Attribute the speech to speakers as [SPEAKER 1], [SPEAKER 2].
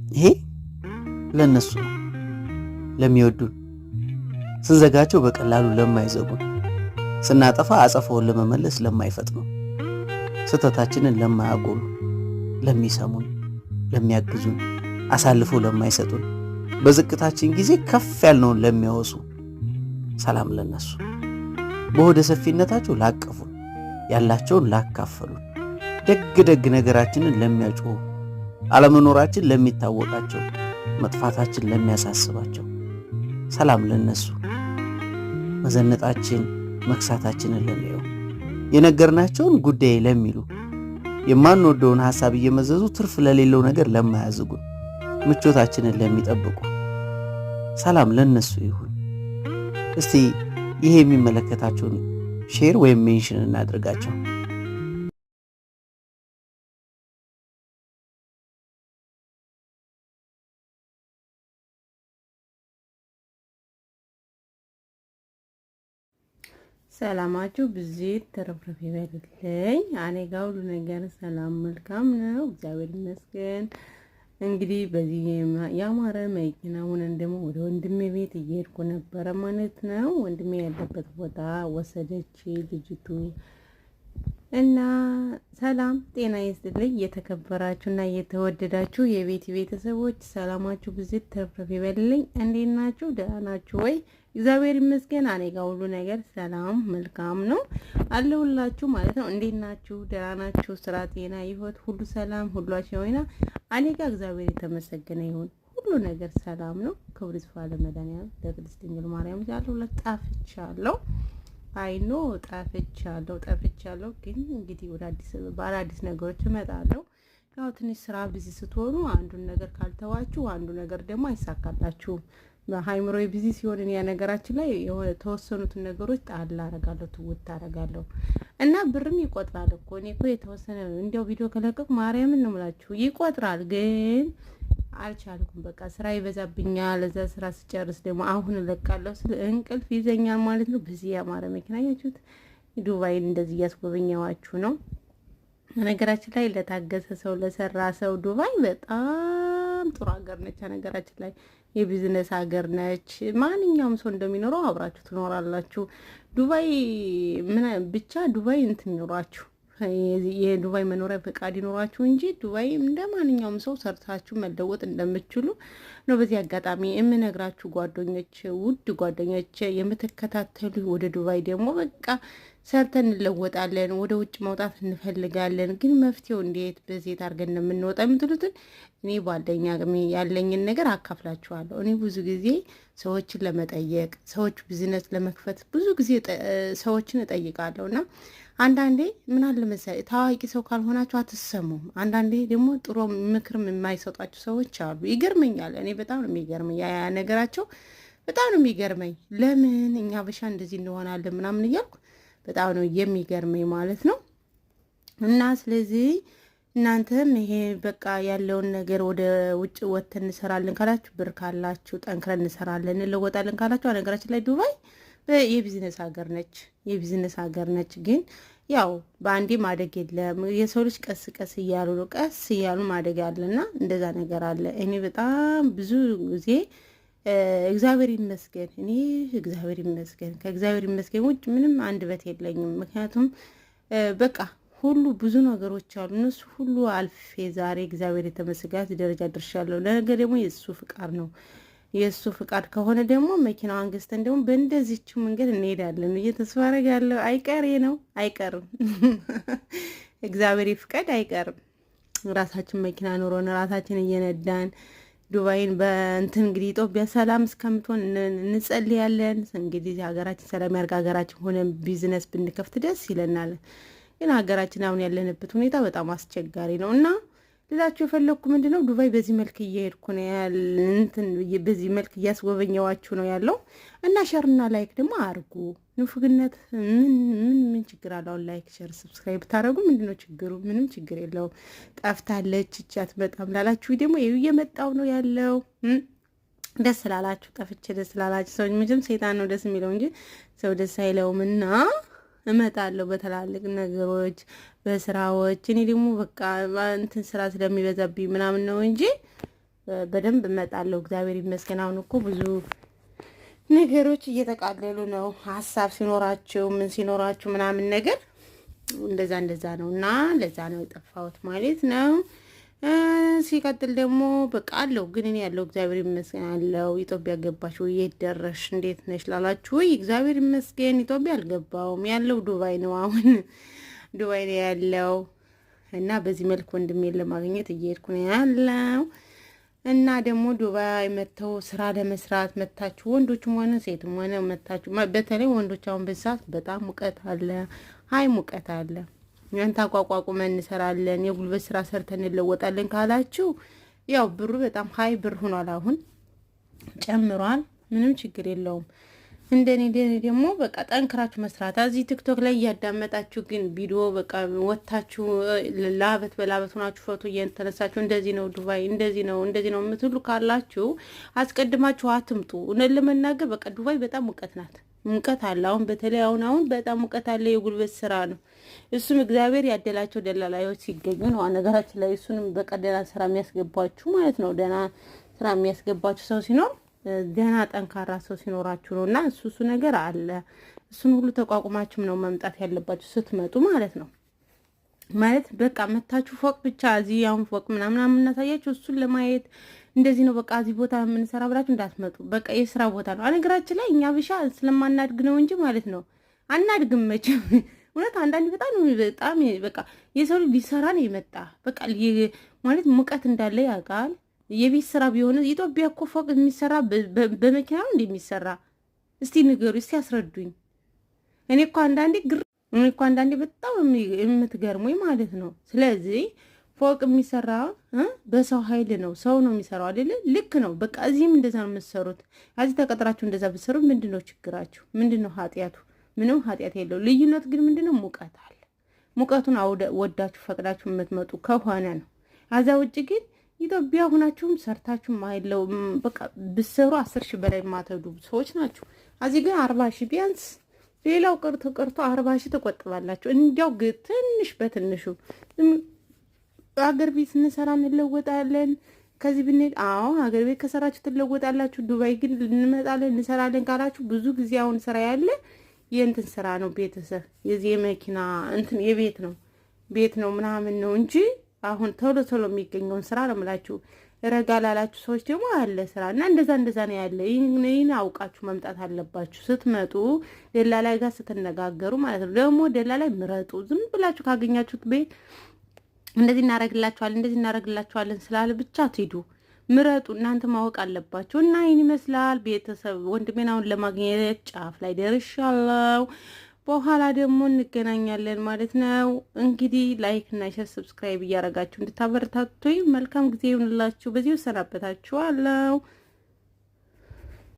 [SPEAKER 1] ይሄ ለነሱ ነው፣ ለሚወዱን፣ ስንዘጋቸው በቀላሉ ለማይዘጉን፣ ስናጠፋ አጸፋውን ለመመለስ ለማይፈጥኑ፣ ስህተታችንን ለማያጎሉ፣ ለሚሰሙን፣ ለሚያግዙን፣ አሳልፎ ለማይሰጡን፣ በዝቅታችን ጊዜ ከፍ ያልነውን ለሚያወሱ፣ ሰላም ለነሱ። በሆደ ሰፊነታቸው ላቀፉን፣ ያላቸውን ላካፈሉን፣ ደግ ደግ ነገራችንን ለሚያጮሁ፣ አለመኖራችን ለሚታወቃቸው፣ መጥፋታችን ለሚያሳስባቸው፣ ሰላም ለነሱ። መዘነጣችን መክሳታችንን ለሚያዩ፣ የነገርናቸውን ጉዳይ ለሚሉ፣ የማንወደውን ሐሳብ እየመዘዙ ትርፍ ለሌለው ነገር ለማያዝጉን፣ ምቾታችንን ለሚጠብቁ፣ ሰላም ለነሱ ይሁን። እስቲ ይሄ የሚመለከታቸውን ሼር ወይም ሜንሽን እናድርጋቸው።
[SPEAKER 2] ሰላማችሁ ብዜት ተረፍረፍ ይበልልኝ። እኔ ጋር ሁሉ ነገር ሰላም መልካም ነው፣ እግዚአብሔር ይመስገን። እንግዲህ በዚህ ያማረ መኪናውን ደግሞ ወደ ወንድሜ ቤት እየሄድኩ ነበረ ማለት ነው። ወንድሜ ያለበት ቦታ ወሰደች ልጅቱ እና ሰላም ጤና ይስጥልኝ። የተከበራችሁና የተወደዳችሁ የቤት ቤተሰቦች ሰላማችሁ ብዜት ተረፍረፍ ይበልልኝ። እንዴት ናችሁ? ደህና ናችሁ ወይ? እግዚአብሔር ይመስገን። እኔ ጋር ሁሉ ነገር ሰላም መልካም ነው አለሁላችሁ ማለት ነው። እንዴት ናችሁ? ደህና ናችሁ? ስራ፣ ጤና፣ ህይወት ሁሉ ሰላም ሁሉ አሸወይና እኔ ጋር እግዚአብሔር የተመሰገነ ይሁን። ሁሉ ነገር ሰላም ነው። ክብር ይስፋ ለመድኃኒዓለም ለቅድስት ድንግል ማርያም ያለው ጠፍቻለሁ። አይኖ ጠፍቻለሁ። ግን እንግዲህ ወደ አዲስ ነገሮች እመጣለሁ። ያው ትንሽ ስራ ቢዚ ስትሆኑ አንዱን ነገር ካልተዋችሁ አንዱ ነገር ደግሞ አይሳካላችሁም። በሃይምሮ ቢዚ ሲሆን ያ ነገራችን ላይ የሆነ ተወሰኑትን ነገሮች ጣል አደርጋለሁ፣ ትውት አደርጋለሁ እና ብርም ይቆጥራል እኮ። እኔ እኮ የተወሰነ እንዲያው ቪዲዮ ከለቀቁ ማርያምን ነው የምላችሁ ይቆጥራል፣ ግን አልቻልኩም። በቃ ስራ ይበዛብኛል። እዛ ስራ ስጨርስ ደግሞ አሁን እለቃለሁ ስለ እንቅልፍ ይዘኛል ማለት ነው። በዚህ ያማረ መኪና ያችሁት ዱባይን እንደዚህ እያስጎበኘዋችሁ ነው። ነገራችን ላይ ለታገሰ ሰው ለሰራ ሰው ዱባይ በጣም ጥሩ ሀገር ነች። ነገራችን ላይ የቢዝነስ ሀገር ነች። ማንኛውም ሰው እንደሚኖረው አብራችሁ ትኖራላችሁ። ዱባይ ምን ብቻ ዱባይ እንትን ይኖራችሁ የዱባይ መኖሪያ ፈቃድ ይኖራችሁ እንጂ ዱባይ እንደ ማንኛውም ሰው ሰርታችሁ መለወጥ እንደምትችሉ ነው በዚህ አጋጣሚ የምነግራችሁ ጓደኞች፣ ውድ ጓደኞች የምትከታተሉ። ወደ ዱባይ ደግሞ በቃ ሰርተን እንለወጣለን፣ ወደ ውጭ መውጣት እንፈልጋለን። ግን መፍትሄው እንዴት በዜት አድርገን እንደምንወጣ የምትሉትን እኔ ባለኝ አቅሜ ያለኝን ነገር አካፍላችኋለሁ። እኔ ብዙ ጊዜ ሰዎችን ለመጠየቅ ሰዎች ቢዝነስ ለመክፈት ብዙ ጊዜ ሰዎችን እጠይቃለሁ እና አንዳንዴ ምን አለ መሰለኝ ታዋቂ ሰው ካልሆናችሁ አትሰሙም። አንዳንዴ ደግሞ ጥሩ ምክርም የማይሰጧችሁ ሰዎች አሉ። ይገርመኛል። እኔ በጣም ነው የሚገርመኝ ያ ነገራቸው በጣም ነው የሚገርመኝ። ለምን እኛ በሻ እንደዚህ እንሆናለን ምናምን እያልኩ በጣም ነው የሚገርመኝ ማለት ነው። እና ስለዚህ እናንተም ይሄ በቃ ያለውን ነገር ወደ ውጭ ወጥተን እንሰራለን ካላችሁ፣ ብር ካላችሁ ጠንክረን እንሰራለን እንለወጣለን ካላችሁ፣ ነገራችን ላይ ዱባይ የቢዝነስ ሀገር ነች። ግን ያው በአንዴ ማደግ የለም። የሰው ልጅ ቀስ እያሉ ማደግ አለና እንደዛ ነገር አለ። እኔ በጣም ብዙ ጊዜ እግዚአብሔር ይመስገን ከእግዚአብሔር ይመስገን ውጭ ምንም አንድ በት የለኝም። ምክንያቱም በቃ ሁሉ ብዙ ነገሮች አሉ። እነሱ ሁሉ አልፌ ዛሬ እግዚአብሔር የተመሰገነ ደረጃ ደርሻለሁ። ለነገ ደግሞ የእሱ ፍቃድ ነው። የእሱ ፍቃድ ከሆነ ደግሞ መኪናዋን ገዝተን ደግሞ በእንደዚህችው መንገድ እንሄዳለን ብዬ ተስፋ አደርጋለሁ። አይቀርም እግዚአብሔር ፍቃድ አይቀርም። ራሳችን መኪና ኑሮን ራሳችን እየነዳን ዱባይን በእንትን እንግዲህ ኢትዮጵያ ሰላም እስከምትሆን እንጸልያለን። እንግዲህ ሀገራችን ሰላም ያርግ። ሀገራችን ሆነ ቢዝነስ ብንከፍት ደስ ይለናል። ግን ሀገራችን አሁን ያለንበት ሁኔታ በጣም አስቸጋሪ ነው እና ልላችሁ የፈለግኩ ምንድነው ዱባይ በዚህ መልክ እየሄድኩ ነው በዚህ መልክ እያስጎበኘዋችሁ ነው ያለው እና ሸርና ላይክ ደግሞ አርጉ። ንፉግነት ምን ችግር አለው? ላይክ ሸር ሰብስክራይብ ታደርጉ ምንድነው ችግሩ? ምንም ችግር የለውም። ጠፍታለች እቻት በጣም ላላችሁ ደግሞ እየመጣው ነው ያለው። ደስ ላላችሁ ጠፍቼ ደስ ላላችሁ ሰው ምንም ሰይጣን ነው ደስ የሚለው እንጂ ሰው ደስ አይለውምና እመጣለሁ በተላልቅ ነገሮች በስራዎች። እኔ ደግሞ በቃ እንትን ስራ ስለሚበዛብኝ ምናምን ነው እንጂ በደንብ እመጣለሁ። እግዚአብሔር ይመስገን። አሁን እኮ ብዙ ነገሮች እየተቃለሉ ነው። ሀሳብ ሲኖራቸው ምን ሲኖራቸው ምናምን ነገር እንደዛ ነው እና ለዛ ነው የጠፋሁት ማለት ነው። ሲቀጥል ደግሞ በቃ አለው ግን እኔ ያለው እግዚአብሔር ይመስገን አለው። ኢትዮጵያ ገባሽ ወይ የት ደረሽ እንዴት ነሽ ላላችሁ ወይ እግዚአብሔር ይመስገን ኢትዮጵያ አልገባውም። ያለው ዱባይ ነው። አሁን ዱባይ ነው ያለው እና በዚህ መልክ ወንድሜን ለማግኘት እየሄድኩ ነው ያለው። እና ደግሞ ዱባይ መተው ስራ ለመስራት መታችሁ ወንዶችም ሆነ ሴትም ሆነ መታችሁ፣ በተለይ ወንዶች አሁን በሰዓት በጣም ሙቀት አለ፣ ሀይ ሙቀት አለ። ያን ታቋቋቁመን እንሰራለን፣ የጉልበት ስራ ሰርተን እንለወጣለን ካላችሁ ያው ብሩ በጣም ሀይ ብር ሆኗል፣ አሁን ጨምሯል። ምንም ችግር የለውም። እንደኔ ደግሞ በቃ ጠንክራችሁ መስራት። እዚህ ቲክቶክ ላይ እያዳመጣችሁ ግን ቪዲዮ በቃ ወታችሁ ላበት በላበት ሆናችሁ ፎቶ እየተነሳችሁ እንደዚህ ነው ዱባይ እንደዚህ ነው የምትሉ ካላችሁ አስቀድማችሁ አትምጡ። እውነት ለመናገር በቃ ዱባይ በጣም ሙቀት ናት፣ ሙቀት አለ። አሁን በተለይ አሁን በጣም ሙቀት አለ። የጉልበት ስራ ነው። እሱም እግዚአብሔር ያደላቸው ደላላዮች ሲገኙ ነው። ነገራችን ላይ እሱንም በቃ ደህና ስራ የሚያስገባችሁ ማለት ነው። ደህና ስራ የሚያስገባችሁ ሰው ሲኖር ደህና ጠንካራ ሰው ሲኖራችሁ ነው። እና እሱ ነገር አለ። እሱን ሁሉ ተቋቁማችሁም ነው መምጣት ያለባችሁ ስትመጡ ማለት ነው። ማለት በቃ መታችሁ ፎቅ ብቻ እዚህ አሁን ፎቅ ምናምን የምናሳያችሁ እሱን ለማየት እንደዚህ ነው በቃ እዚህ ቦታ የምንሰራ ብላችሁ እንዳትመጡ። በቃ የስራ ቦታ ነው። ነገራችን ላይ እኛ ብቻ ስለማናድግ ነው እንጂ ማለት ነው አናድግም መቼም። እውነት አንዳንድ በጣም በቃ የሰው ልጅ ሊሰራ ነው የመጣ በቃ ማለት ሙቀት እንዳለ ያውቃል። የቤት ስራ ቢሆን ኢትዮጵያ እኮ ፎቅ የሚሰራ በመኪና ነው እንደሚሰራ እስቲ ንገሩ፣ እስቲ አስረዱኝ። እኔ እኮ አንዳንዴ በጣም የምትገርሙኝ ማለት ነው። ስለዚህ ፎቅ የሚሰራ በሰው ኃይል ነው፣ ሰው ነው የሚሰራው አይደለ? ልክ ነው። በቃ እዚህም እንደዛ ነው የምትሰሩት። እዚህ ተቀጥራችሁ እንደዛ ብትሰሩ ምንድነው ችግራችሁ? ምንድነው ኃጢአቱ? ምንም ኃጢአት የለው። ልዩነት ግን ምንድነው? ሙቀት አለ። ሙቀቱን ወዳችሁ ፈቅዳችሁ የምትመጡ ከሆነ ነው። አዛ ውጭ ግን ኢትዮጵያ ሁናችሁም ሰርታችሁ ማይለው በቃ ብትሰሩ 10 ሺህ በላይ ማተዱ ሰዎች ናችሁ። እዚህ ግን 40 ሺህ ቢያንስ ሌላው ቀርቶ 40 ሺህ ተቆጥባላችሁ። እንዲያው ትንሽ በትንሹ አገር ቤት እንሰራ እንለወጣለን። ከዚህ ብንሄድ አገር ቤት ከሰራችሁ ትለወጣላችሁ። ዱባይ ግን እንመጣለን እንሰራለን ካላችሁ ብዙ ጊዜ አሁን ስራ ያለ የእንትን ስራ ነው፣ ቤተሰብ የዚህ የመኪና እንትን ቤት ነው ምናምን ነው እንጂ አሁን ቶሎ የሚገኘውን ስራ ነው የምላችሁ። ረጋ ላላችሁ ሰዎች ደግሞ አለ ስራ እና እንደዛ ነው ያለ። ይህን አውቃችሁ መምጣት አለባችሁ ስትመጡ፣ ደላላይ ጋር ስትነጋገሩ ማለት ነው። ደግሞ ደላላይ ምረጡ። ዝም ብላችሁ ካገኛችሁት ቤት እንደዚህ እናረግላችኋለን ስላለ ብቻ አትሂዱ፣ ምረጡ። እናንተ ማወቅ አለባችሁ። እና ይህን ይመስላል ቤተሰብ። ወንድሜን አሁን ለማግኘት ጫፍ ላይ ደርሻለሁ። በኋላ ደግሞ እንገናኛለን ማለት ነው። እንግዲህ ላይክ እና ሼር ሰብስክራይብ እያደረጋችሁ እንድታበረታቱኝ መልካም ጊዜ ይሁንላችሁ። በዚህ ሰናበታችኋለሁ።